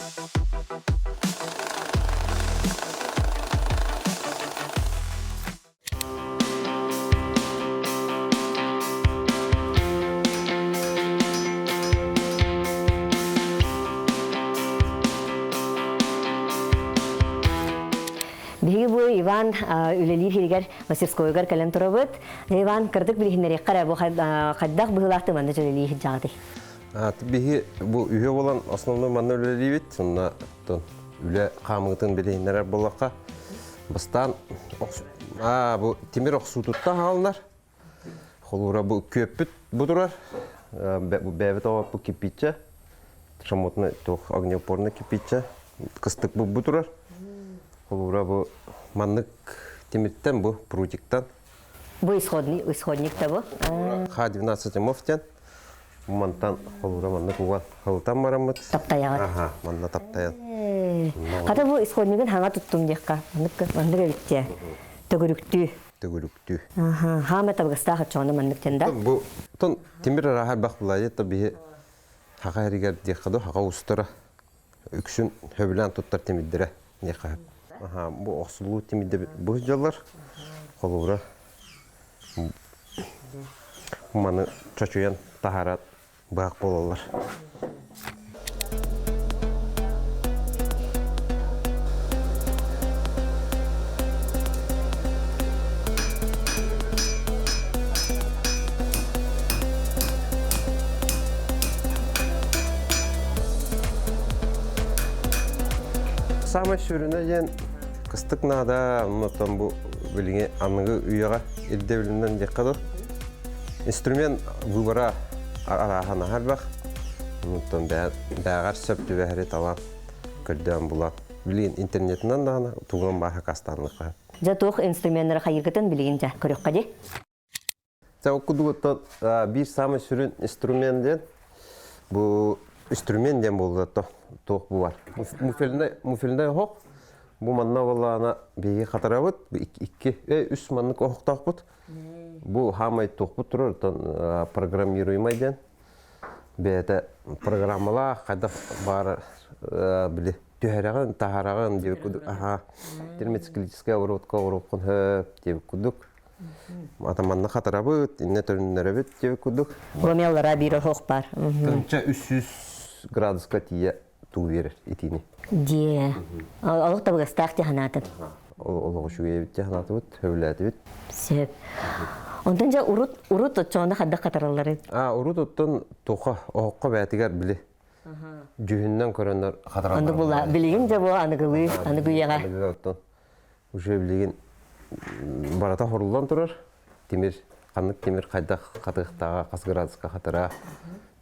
Биги бу Иван үлелир хиригер мастерскойгар кален турабыт. Иван кырдык билихнери кара бу каддак быгылакты манда үлелир жагды. Биги бу үйө болан основной манна үлелибит. Сонна үле камыгытын билихнери болакка. Бастан бу темир оксутутта алынар. Холура бу көппүт будурар. Бу бебет ова бу кипичче. Шамотны тох огнеупорный кипичче. Кыстык бу будурар. Холура бу маннык темиртен бу прутиктан. Бу исходник-то бу. Х-12 мофтен. Мантан холура маннык уган хылтан марамыт. Таптаягат. Манна таптаян. Ката бу исходнигин хаңа туттум декка. Маннык элитте. Төгүрүктүү. Хама табыгыста хачоны манныктен да. Бу тон темир рахар бак булай та би хага ригер деккадо хага устара. Үксүн хөбүлөн туттар темирдере. Нека. Бу оксулуу темирде бу жаллар. Холура. Маны чачуян тахарат бак болалар. Самый шүрүнө ен кыстык нада, онотон бу билиңе аныгы үйөга элде билимден жаккадо. Инструмент выбора арахана харбак. Онотон бягар сөптү бехри талап көрдөн булат. Билин интернетинен дагы туган баха кастанлыкка. Жатох инструменттер хайыргытын билигинче көрөккө ди. За окудугот бир самый шүрүн инструмент бу инструмент дем болду тох бу бар. Муфелне хок. Бу манна балана биги катарабыт, 2-3 маннык октакпыт. Бу хамай тохпут турар, программируемый ден. Бете программала кайда бар били төһәрәгән, тахараган дип кудук. Термоциклическая обработка уруккан дип кудук. Атаманны катарабыт, инне төрүннәрәбит дип кудук. Гомеллара бир хок бар. Төнчә 300 градуска тие туу берер итини. Ди. Алык табыгыстак тиханатын. Олого шугебит тиханатыбыт, хөвләтибит. Сеп. Ондан жа урут отчоонда хадда катаралары. Урут оттон тока окко бәтигер били. Жүһүннән көрөннөр катаралар. Аны була билигин же бу аныгылы, аныгыяга. Уже билигин барата хорулдан турар. Темир, канык темир кайда катыктага 1 градуска катара.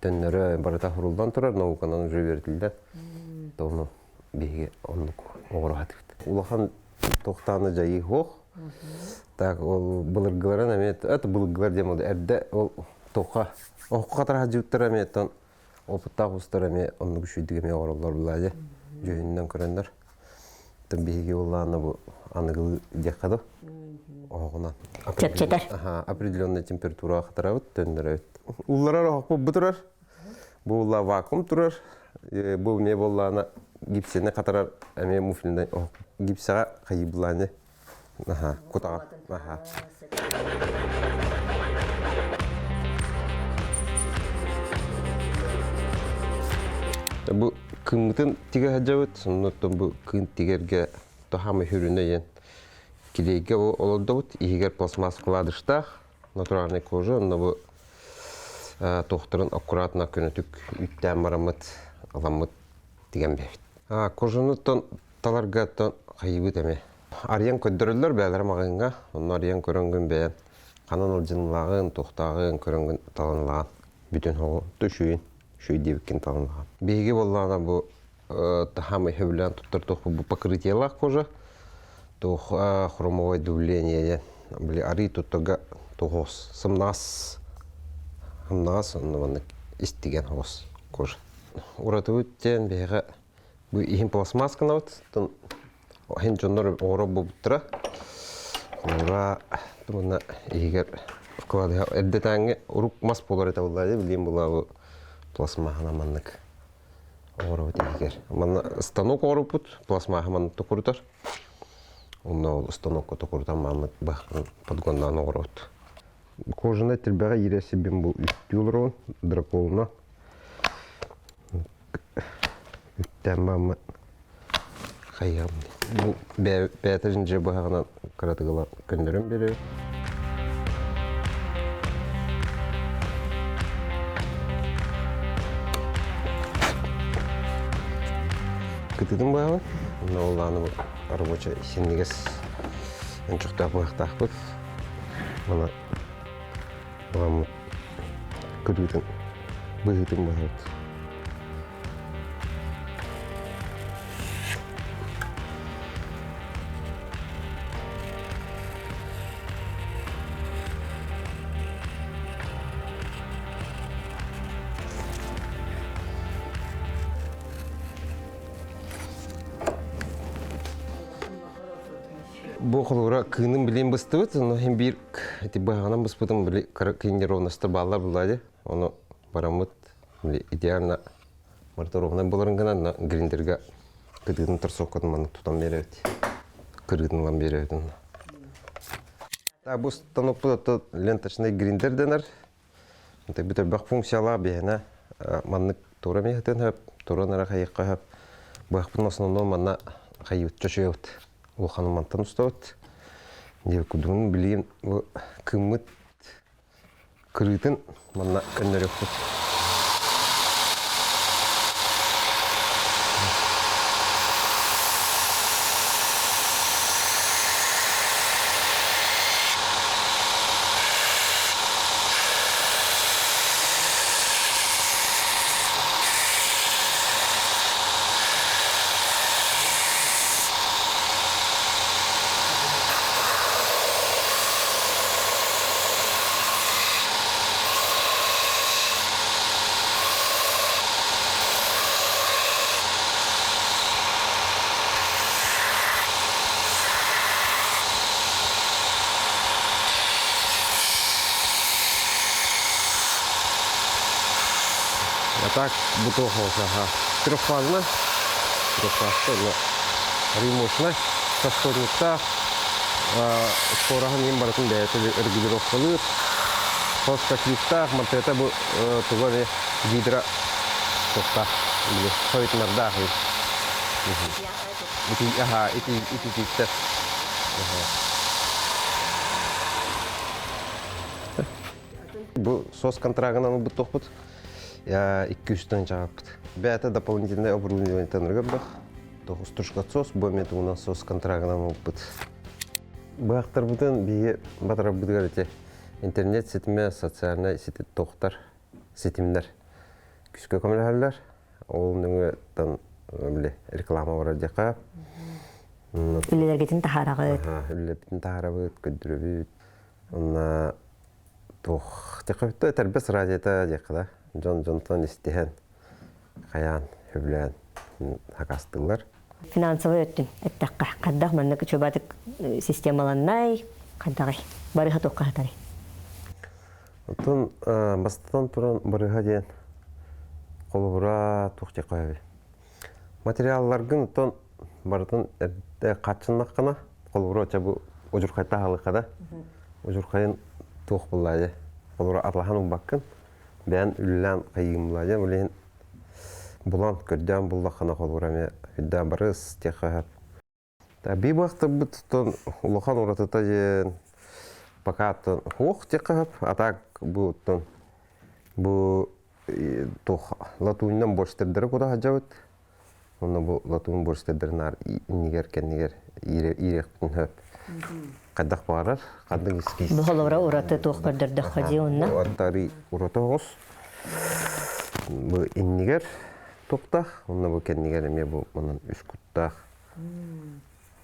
Төннөрө барата хорулдан турар, науканан уже бердилдер. Тону биге онлук огорат. Улахан токтаны жайы хох. Так ол былыргыларын амет, это былыргылар демоду. Эрде ол тока окка катара жуттар аметтан опытта кустараме онну күшүдүгеме огорлор булады. Жөнүнөн көрөндөр. Тем биге уланы бу аныгыл жаккадо. Огуна. Чепчетер. Определенная температура катарабыт, төннөрөт. Уллара хокпу бутурар. Бу вакуум турар. Бу не боллана гипсене катарар эме муфлинде гипсага кайыбланы. Кутага. Бу кымтын тиге хаджабыт, соннотон бу кын тигерге тохамы хүрүнөйен. Килейге олордобут, игер пластмасс кладыштах, натуральный кожа, но бу тохтырын аккуратно көнөтүк үттен марамыт, аламыт деген бебит. Кожанытон таларгаттан кайыбыт эме. Ариян көддөрөлөр бәлер магынга, онны ариян көрөнгөн бәен. Канан алжынлагын, тохтагын көрөнгөн таланлаган. Бүтүн хогу төшүйүн, шүй дебиккен таланлаган. Беги боллана бу тахамы хөбүлөн туттар бу покрытиялак кожа. Тох хромовое давление, бли ари туттага тохос сымнас. Хамнас онны истиген хос кожа. Уратыбыттен бега бу ихин пластмасканы вот, тон хин жоннор оро буттра. Ура, тумна игер вклады эддетанге урук мас полар это булады, билим була бу пластмасына маннык. Оро вот тигер. Мана станок орупут, пластмасса мана токуртар. Онна станокко токуртан мамы бахын подгондан орут. Кожаный телбага иреси бим бу үстүлрон драколна. Үттен мамы хайям. Бу бәтәринҗе багана каратыгыла көндөрөн бере. Кытыдым багы. Нолланы рабочий синнигес энчукта багтакпыт. Мана вам кытыдым быгытым багы. Бу холура кыным билен быстыбыт, но хем бир эти баганан быспытым биле кыйнеровностар баллар булады. Оны барамыт биле идеально марторовна боларын гана на гриндерга кыдын торсоккатын маны тутан берет. Кырыдынлан берет. Та бу станок бу ленточный гриндер денер. Это битер бак функциялар бена манны тора мехтен хап, тора нара хайыкка хап. Бакпын основном манна хайыт чөчөт. Ол ханымантан ұстауыт. Дел күдігін білейін кымыт кырытын манна көннері өкпіт. Так, бутылка трехфазная, ремонтная, расходница, скоро они баратун да это регулировка, просто клипта, вот это был тугой гидро, только или стоит на дахе. Эти клипта. Бу сос контрагынан бутылка. Я 200 чапт. Бета дополнительное оборудование тенргабах. То стружка сос, бомет у нас сос контрагном опыт. Бахтар бутен бие батара будгарите. Интернет сетме социальный сети тохтар сетимдер. Күскө камералар. Ол нөңө тан биле реклама бар дека. Үлелергетин тахарагы. Үлелертин тахарагы көдүрөбүт. Онна тох текөттө тербес радиота дека. Джон истиһен хаян хөблән хакастылар. Финансовый өттүн эттакка каддак маннык чөбатык системаланнай каддагы барыга токкатары. Тон бастан туран барыга ден колура тохте кайбы. Материалларгын тон бартын катчыннак кана колура чабы ожуркайта халыкада. Ожуркайын тох буллайды. Колура атлаханын баккын ben üllen kayımlayacağım, ulen bulan kördüğüm bullakana kolurame hüdden barız tekahap. Bir vakti bu tutun ulukan uğratıtacın pakatın hoğ tekahap atak bu tutun bu latuğundan borçterdere koda hacavut. Onda bu latuğun borçterderenar niger irektin hep. Kaddak bağırar, kaddak iskis. Bu halavra uğratı toğ kördürdük hadi onunla. Bu atari uğratı hoğuz. Bu inniger toqtaq, onda bu kenniger eme bu manan üç kuttaq.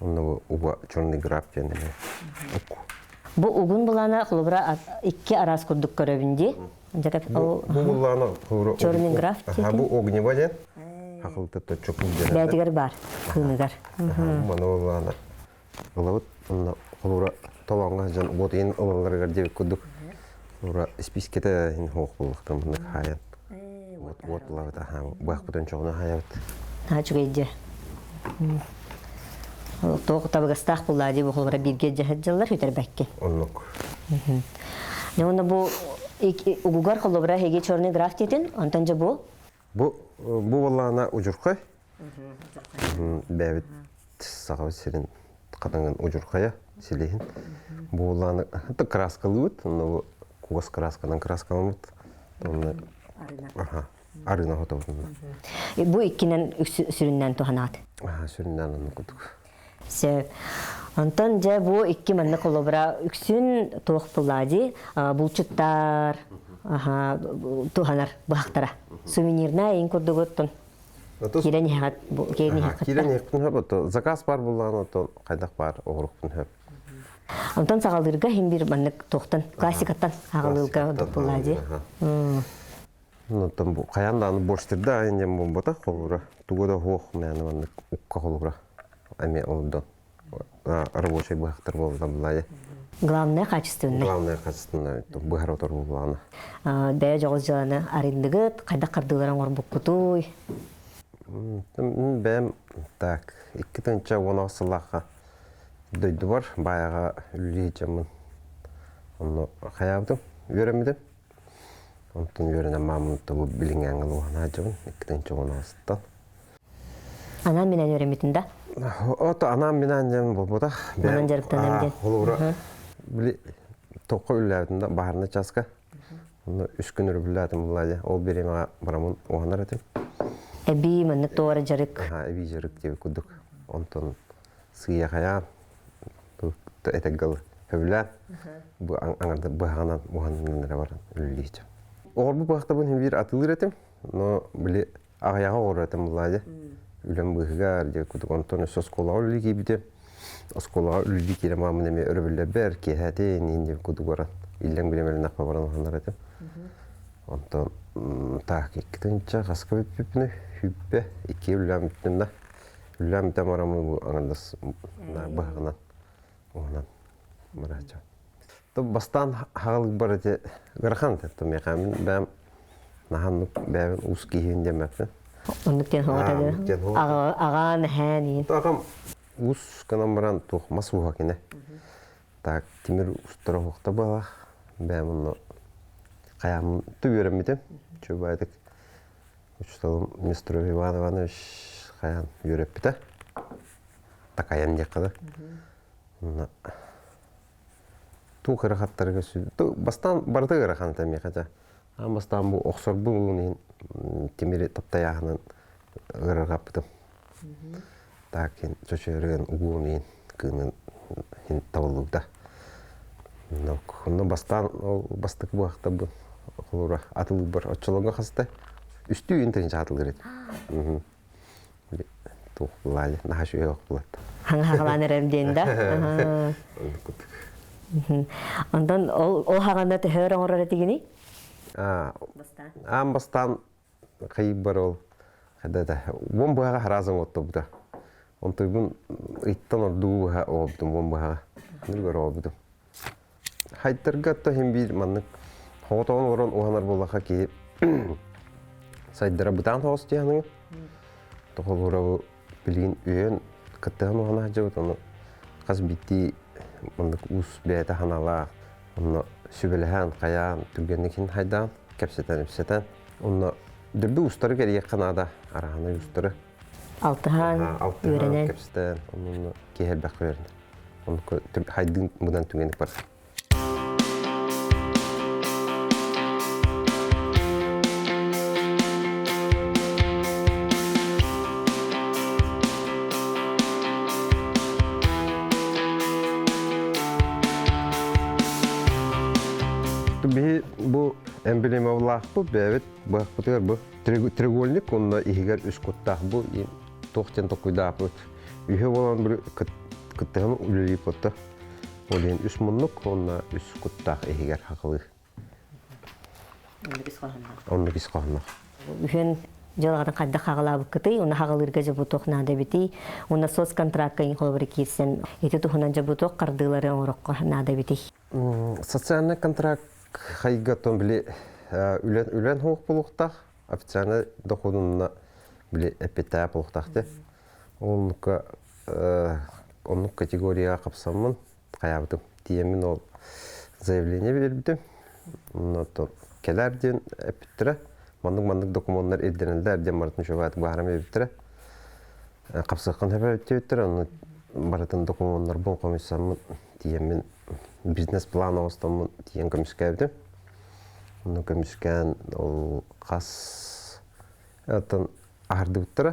Onda bu uba çorny graf kendine. Bu ugun bulana halavra iki aras kurduk köröbünde. Bu bulana çorny graf. Ha bu ogniva den. Hakıltı da çok güzel. Bәдигер бар, кыныгар. Mana bulana. Olavut onda halavra talanga jan botin olanlarga debek kurduk. Halavra spiskete in hoq bulaqtan bunu hayan. Вот лавта, бах потом чого на хаят. Ha çügeyce. Тоқ табыгастақ бұллади бұқылғыра бірге жәхет жылдар өтер бәкке. Онлық. Не оны бұл ұғығар қылыбыра хеге чорный граф детін, онтан жа бұл? Бұл олағына ұжырқай. Бәбіт сағау серін қадаңын ұжырқая селейін. Бұл олағына краскалы өт, куғас краскадан краскалы өт. Арына ғота өтін. Бұл иккенен сүріннен туғанады? Сүріннен оны күдік. Онтан жа бұл икки манны қолыбыра үксін тоқ бұллади, бұлчыттар, туғанар бұхақтара. Сувенирна ең көрді көттін. Кирен яғат, керін яғат. Кирен яғаттын хөп, заказ бар бұллағын отын қайдақ бар оғырықтын хөп. Онтан сағалырға хем бір маннық тоқтан, классикаттан ағалырға бұллади. Қаяндааны борштырды айынден бомбата қолыра. Туғыда хоқ мәні маннық ұққа қолыра. Әме олды. Рабочий бұхақтар болды бұллади. Главное качественное. Главное качественное. Бұхар отыр бұллағына. Дәе жоғыз жыланы арындығыт, қайдақ қардығыларын ор бұққытуй. Бәм, так, 2-ші 16 сылаққа дөйді бар, баяға үлейчемін. Оны қаябдым, өремедім. Онтын өріне мамынты бұл білің әңгіл оған ажығын, 2-ші 16-тан. Анам менен өреметін да? Ото анам менен жем бұл бұда. Анам жарықтан әмден? Олуыра, білі тоққа үләдім да, бағарына часқа. Оны 3 күн үрі біләдім бұлайды. Ол беремеға барамын оғанар әтім. Әбі мәнік тоғары жарық. Әбі жарық деп күдік. Онтын сыя қаян, әтәгіл өбілән. Аңырды бұғанан бұғанынлары баран үлілейді. Оғыр бұл бұғақта бұн бір атылыр әтім. Но білі ағаяға оғыр әтім бұлайды. Үлім бұғығар деп күдік. Онтын өсі осколаға үлі кейбіде. Осколаға үлі кейлі мамын әме өрі білі бәр кейхәтен ендеп күдік баран. Илен білемелі нақпа баран оғандар әтім. Онтын так, 2-ші қасқа өппіпіні хүппе, 2 үләм үттімді. Үләм үттім арамы аңырдас бұғығынан, оғынан мұража. Бастан хағылық бар әте ғырқан тәттім еқамын, бәм нағанлық бәбін ұс кейін демәппін. Ондықтен хоғырады? Аған әйін? Ағам ұс қынан баран тұқ мас бұға кене. Так, темір ұстыра хоқта бағақ, бәм ұны қаямын түп өремедім, чөп айдық. Учталым Мистров Иван Иванович қаян өремеді. Так аян дек қады. Ту қырақаттарға сөйді. Бастан барды қырақаны тәме қача. Бастан бұл оқсор бұл темері таптаяғынан қырақап бітім. Так, чөші өрген ұғуын күйінің табылуыда. Бастан бастық бұғақта бұл. Қолыра атылы бар, отчылыңға қасыда үсті үйінтерінше атылы көреді. Тоқ бұлайды, нағаш өйе оқ бұлады. Хаңғағылан әрімден да? Ондан ол хағанда түхөр оңырар әтігені? Бастан қайып бар ол. Он бұғаға харазың отты бұда. Онты бұн иттан орду бұға оғыбдым, он бұғаға. Нүлгөр оғыбдым. Хайттарға тұхын бір маннық Хоғытауын орын оғанар болаға кейіп сайдыра бұтан тоғыз дейінің. Тоғыл ұрау білген үйен күттіған оғана жауыд. Оны қаз бітті ұс бәйті ханала. Оны сүбіліған, қаян, түргеннікін хайдан, кәпсетен, өпсетен. Оны дүрді ұстары кәрі қанада, арағаны ұстары. Алтыған, өренен. Кәпсетен, оны кейхел бәқ өрін. Оны хайдың бұдан түгенік бар. Бұл эмблема олақ бұл, бәвет бұғақ бұтығар бұл. Треугольник, онына ихігер үш құттақ бұл, тоқтен тоқуйдақ бұл. Үйе болан бір күттіғын үлілейіп бұтты. Ол ең үш мұнлық, онына үш құттақ ихігер хақылы. Онды біз қағынақ. Үйен жалғадан қадда қағылабы күті, оны қағылырға жабы тоқнады біті, оны сос контрактқа ең қолы бірі керсен, еті тұхынан жабы тоқ қардылары оңырыққа нады біті. Социальный контракт қайға тон біле үлен хоқ болуқтақ, официальный доходына Біле әпетті әпілықтақты. Онық категорияға қапсамын, қаябдым. Тиемін ол заявление бербідім. Келерден әпеттірі. Мандық документтар елдерінді әрден барытын шөбәтік бағарам әпеттірі. Қапсыққан әпеттір өттір. Барытын документтар бұл комиссамын. Тиемін бизнес-план оғыстамын. Тиен комиссия әбдім. Оны комиссиян ол қас ағырды бұттыры.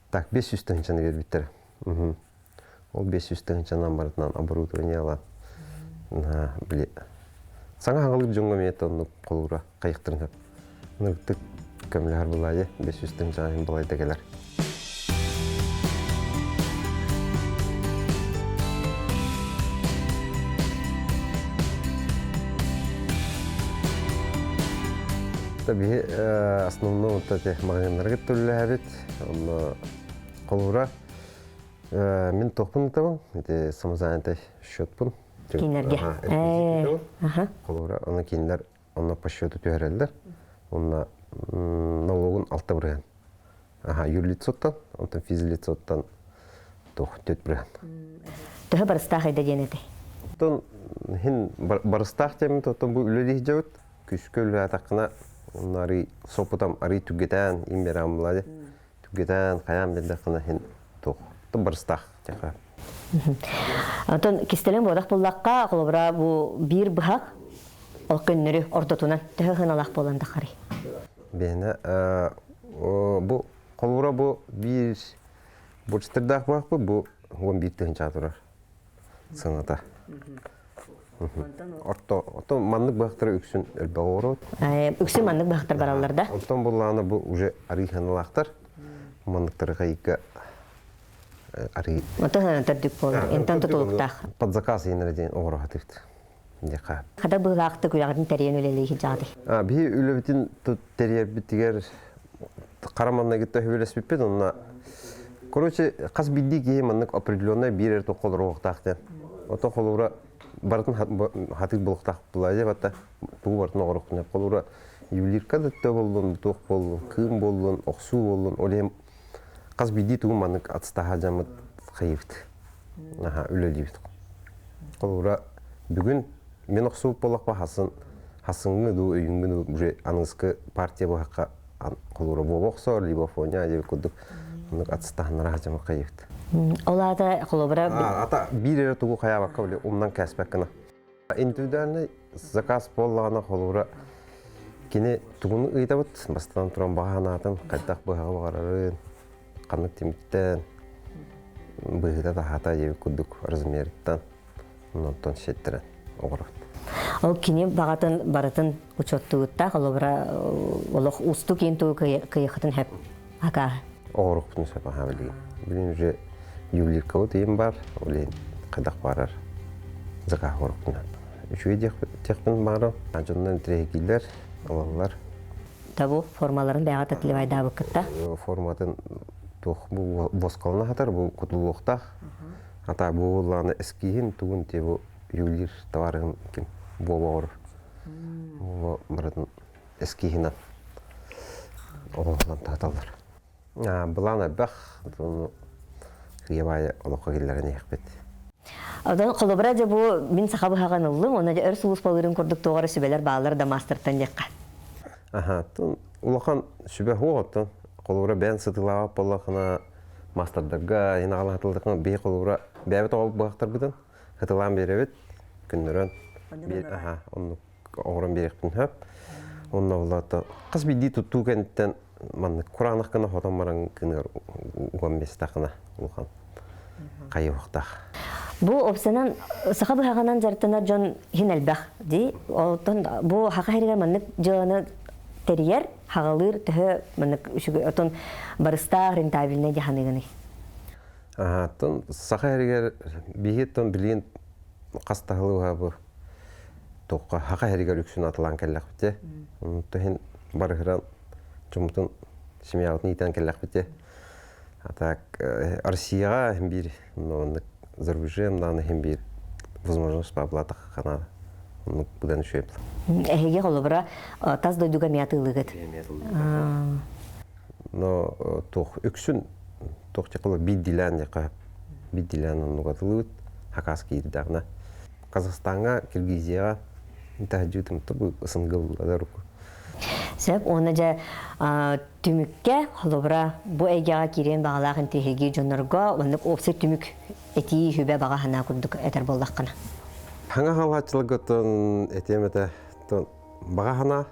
Так, 500 тыңчаны бербіттірі. Ол 500 тыңчанан барытынан оборудование алан. Саңа аңғылып жоңға мейетті оны қолуыра қайықтырын әп. Нұрттық көмілер бұлайды, 500 тыңчанын бұлайды келер. Tabii основном вот эти магазинларға төлі әбет, қолуыра мен тоқпын табын, самозанятый счет бұн. Кейінерге. Қолуыра, оны кейіндер, оны по счету түйәрелдер, оны налогын алты бұрған. Юрлицоттан, онтан физлицоттан тоқ төт бұрған. Түхі барыстақ айда денеті? Барыстақ демін, бұл үлелі жауыт, күшкі үлі атақына Онлары сопытам ары түгетен, имбер амылады. Түгетен, қаян берді қына хен тоқты барыстақ. Антон, кестелен бодақ боллаққа, қолыбыра бұл бір бұхақ, ол көннері ордатунан түхі ғыналақ боланды қари. Бені, қолыбыра бұл бір борчтырдақ бұхақ бұл 11 түхін жатырар сыңата. Оттон мандық бақтары үксін әлбі оғырауд. Үксін мандық бақтар бараларда? Оттон болағына бұл уже ариханалақтар. Мандықтары қайыққа ари... Оттон ғанатар дүк болыр, ентан тұтылықтақ. Под заказ енері дейін оғырау қатықты. Қада бұғақты күлағырдың тәрейін өлелейі жады? Бей өлебітін тәрейер біттігер қараманна кетті өбелес біппет. Короче, қас білді кейі мандық определенный бір әрті қолыр оғықтақтен. Оттон қолыра Бартын хатык болуқтақ бұлайды, бата тұғы бартын оғырықтың әп қолуыра ювелирка дәтті болуын, тұқ болуын, кым болуын, оқсу болуын, олем қаз бейді тұғы маңық атыстаға жамыт қайыфты. Өлелі бейді. Қолуыра бүгін мен оқсу болақ ба хасыңғы ду, үйіңгі ду, уже аңызқы партия бұққа қолуыра бұл оқсор, либофония, әдебі көдік атыстағынара жамыт қайыфты. Олада қолыбыра... Ата бір әрі тұғы қая баққа біле, ондан кәспәккіна. Индивидуальный заказ болағына қолыбыра кені тұғыны ұйда бұд, бастан тұран бағана атын, қайдақ бұғаға бағарарын, қанық теміттен, бұғыда да хата ебі күдік размеріттен, ондан шеттерін оғырат. Ол кені бағатын баратын ұчоттығытта қолыбыра олық ұсту кейін тұғы күйіқытын әп ақағы? Оғырық бұтын сөп аға білген. Білін уже ювелирка вот ем бар, олейін қайдақ барар зыға ғорықтынан. Үшуге текпін бары, ажоннан тірегейлер, алалар. Табу формаларын бәғат әтілі байда бұқытта? Форматын бұл босқалына қатар, бұл құтылуқтақ. Ата бұл олағына әскейін түгін те бұл ювелир товарығын кем бұл бағыр. Бұл баратын әскейінен олағынан тағаталар. Бұлана бәқ, Ебай олыққа келдеріне еқпет. Одан қолыбыра де бұл мен сақа бұғаған ұлым, оны де өрс ұлыс балырын көрдік тоғары сүбелер бағалары да мастырттан деққа. Улақан сүбе оғыттын, қолыбыра бән сытылаға болақына мастырдырға, енағалан хатылдықына бей қолыбыра бәбет оғып бұғақтар бұдын, хатылан беребет, күндерін, оғырын берекпін хөп. Онына олаты қыз бейді тұтту кәнттен Құранық қына хотан баран күнігер ұған бестақына ұлған қайы ұқтақ. Бұл опсынан сақа бұғағанан жарттана жон хин әлбәқ дей. Бұл хақа хәрігер мәнік жоны тәрiyер, хағалыр түхі мәнік үшігі отын барыстақ рентабіліне деханығыны. Сақа хәрігер бейеттен білген қастағылыға бұл тоққа хақа хәрігер үксін атылан кәлләқ біте. Түхін барығыран жұмытын семьялытын итен кәлләқ біте. Так, Россияға hem bir зарубежемдан hem bir возможность поблатах Канада. Бұдан үші епті. Әйге қолы бұра таз дойдуға мияты ұлығыд? но тох үксүн тох чакылы биддилен яка биддилен нугатылыт хакаски ирдагына Казахстанга, Киргизияга интахажутым табу ысынгыллар руку. Сәп оны жа түмүкке холобра бу эгега кирен багалагын теһиги жонорго онук опсы түмүк эти хүбе бага хана курдук этер боллаккана. Хаңа халачылыгытын этемете бага хана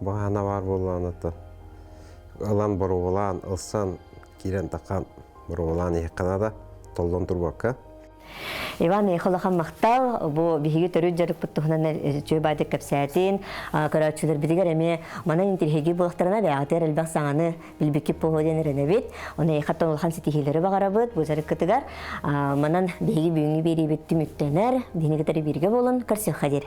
бар болланы то алан боролан ылсан кирен такан боролан якканада толдон турбакка. Иван Ихолахан мақтал, бу биһиги төрү жарык буттуһунан чөй байды кепсәтин, карачылар бидигер эме мана интерхеги булактарына бәгатер элбак саңаны билбекке поһоден ренебит. Оны ихаттан улхан ситихилери багарабыт, бу жарык кытыгар. Манан биһиги бүгүнгү бери битти мүттенер, динегетери бирге болун, карсык хадир.